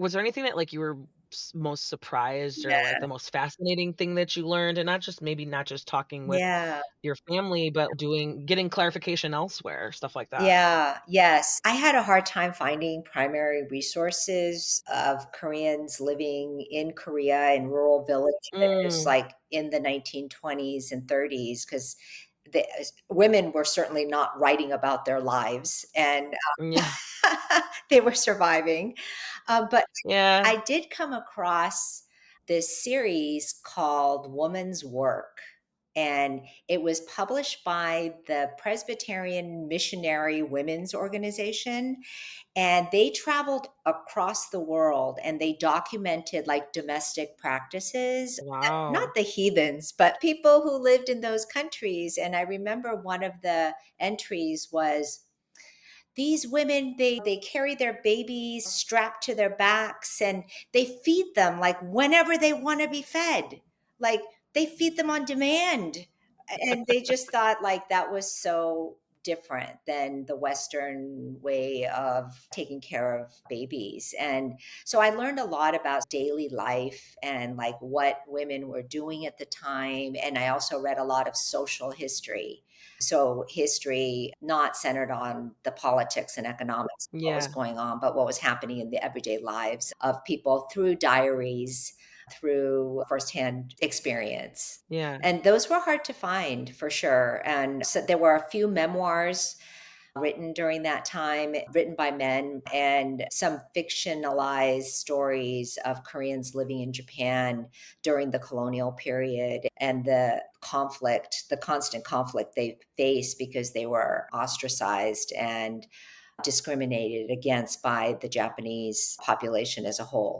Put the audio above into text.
was there anything that, like, you were most surprised or, like, Yeah. the most fascinating thing that you learned? And not just maybe not just talking with Yeah. your family, but getting clarification elsewhere, stuff like that. Yeah, yes. I had a hard time finding primary resources of Koreans living in Korea in rural villages, Mm, like in the 1920s and 30s, because the women were certainly not writing about their lives, and yeah, they were surviving. But yeah. I did come across this series called Woman's Work, and it was published by the Presbyterian Missionary Women's Organization, and they traveled across the world and they documented like domestic practices, not Wow. the heathens, but people who lived in those countries. And I remember one of the entries was, these women, they carry their babies strapped to their backs and they feed them like whenever they want to be fed. Like they feed them on demand. And they just thought like that was so different than the Western way of taking care of babies. And so I learned a lot about daily life and like what women were doing at the time. And I also read a lot of social history, so history not centered on the politics and economics of what was Yeah, going on, but what was happening in the everyday lives of people through diaries, through firsthand experience. yeah, And those were hard to find for sure. And so there were a few memoirs written during that time, written by men, and some fictionalized stories of Koreans living in Japan during the colonial period and the conflict, the constant conflict they faced because they were ostracized and discriminated against by the Japanese population as a whole.